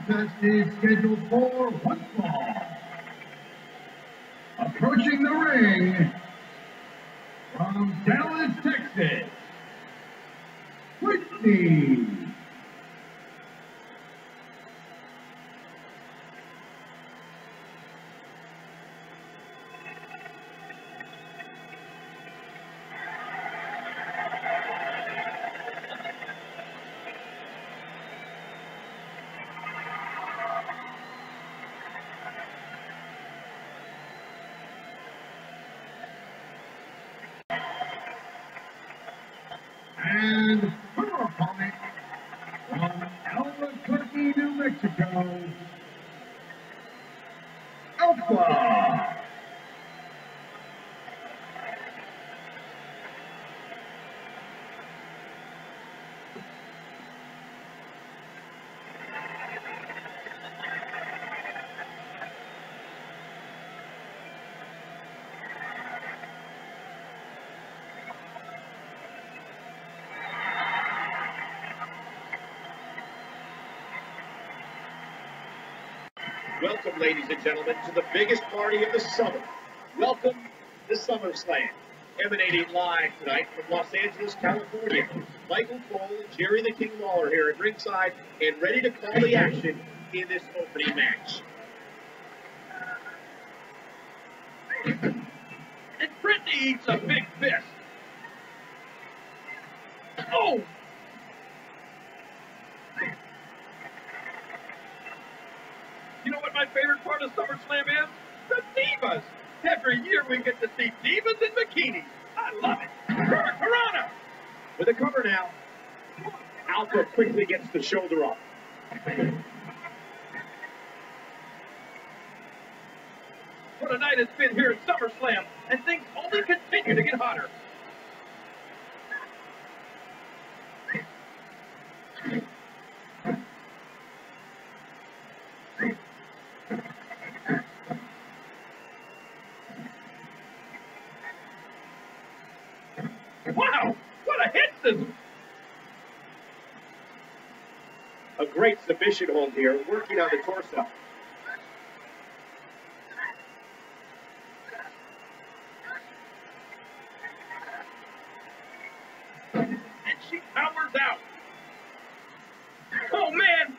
contest is scheduled for one fall. Approaching the ring from Dallas, Texas, Brittany. And her opponent from Albuquerque, New Mexico, Alpha. Welcome, ladies and gentlemen, to the biggest party of the summer. Welcome to SummerSlam. Emanating live tonight from Los Angeles, California. Michael Cole and Jerry the King Lawler here at ringside and ready to call the action in this opening match. And Brittany eats a big fist. Oh! You know what my favorite part of SummerSlam is? The Divas. Every year we get to see Divas in bikinis. I love it. Hurricane with a cover now. Alpha quickly gets the shoulder off. What a night it's been here at SummerSlam, and things only continue to get hotter. Wow, what a hit scissor! A great submission hold here, working on the torso. And she powers out. Oh, man!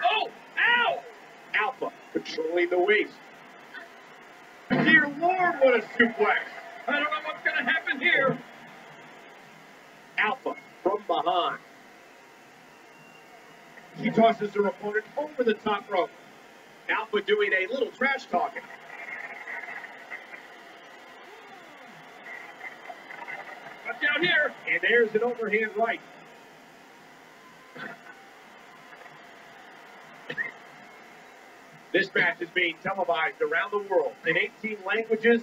Oh, ow! Alpha controlling the waist. Dear Lord, what a suplex! I don't know what's going to happen here. Alpha from behind. She tosses her opponent over the top rope. Alpha doing a little trash talking. Watch out here. And there's an overhand right. This match is being televised around the world in 18 languages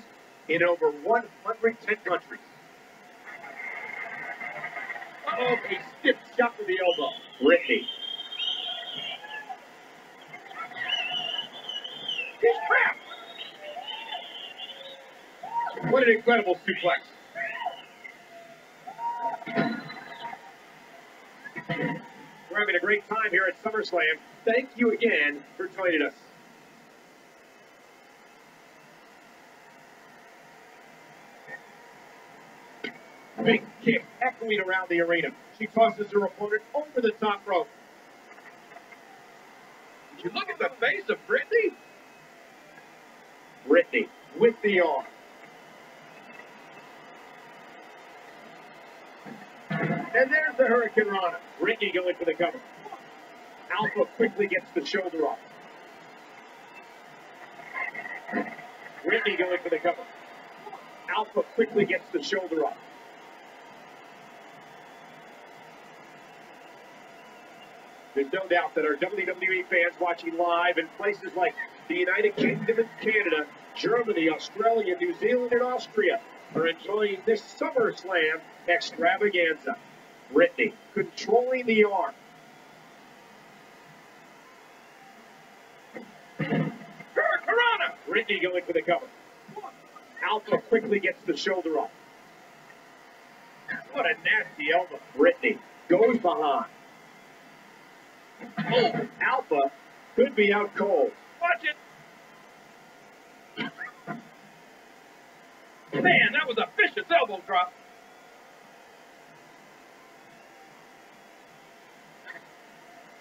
in over 110 countries. Uh-oh, a stiff shot to the elbow. Brittany. He's trapped. What an incredible suplex. We're having a great time here at SummerSlam. Thank you again for joining us. Big kick echoing around the arena. She tosses her opponent over the top rope. Did you look at the face of Brittany? Brittany with the arm. And there's the Hurricane Rana. Brittany going for the cover. Alpha quickly gets the shoulder off. Brittany going for the cover. Alpha quickly gets the shoulder off. There's no doubt that our WWE fans watching live in places like the United Kingdom and Canada, Germany, Australia, New Zealand, and Austria are enjoying this SummerSlam extravaganza. Brittany controlling the arm. Hurricane! Brittany going for the cover. Alpha quickly gets the shoulder off. What a nasty elbow. Brittany goes behind. Oh, Alpha could be out cold. Watch it. Man, that was a vicious elbow drop.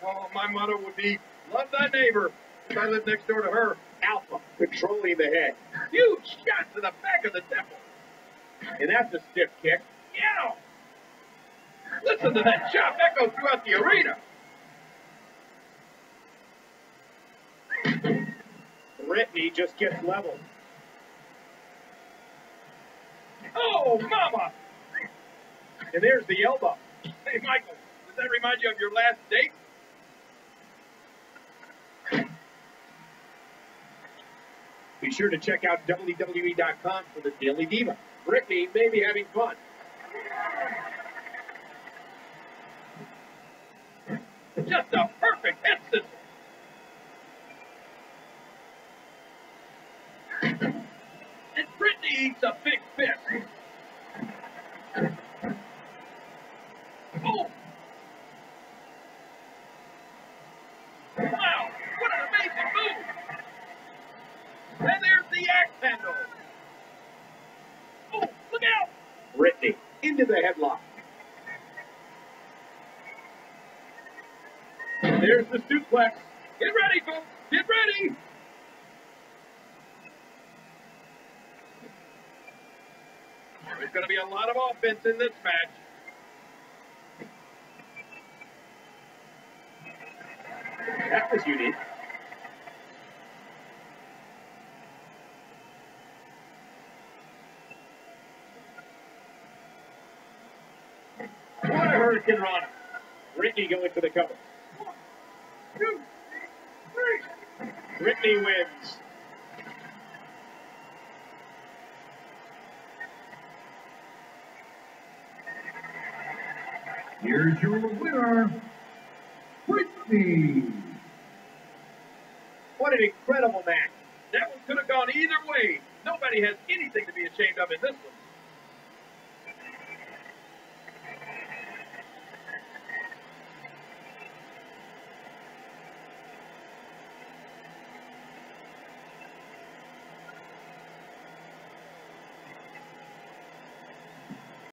Oh, my motto would be, love thy neighbor. If I live next door to her. Alpha controlling the head. Huge shot to the back of the temple. And that's a stiff kick. Yow! Listen to that chop echo throughout the arena. Brittany just gets leveled. Oh, mama! And there's the elbow. Hey, Michael, does that remind you of your last date? Be sure to check out WWE.com for the Daily Diva. Brittany may be having fun. Just a perfect head scissor. And Brittany eats a big fist. Oh! Wow, what an amazing move! And there's the axe handle. Oh, look out! Brittany into the headlock. There's the suplex. Get ready, folks. Get ready. There's going to be a lot of offense in this match. That was unique. What a Hurricane Rana. Brittany going for the cover. 1, 2, 3. Brittany wins. Here's your winner, Brittany. What an incredible match. That one could have gone either way. Nobody has anything to be ashamed of in this one.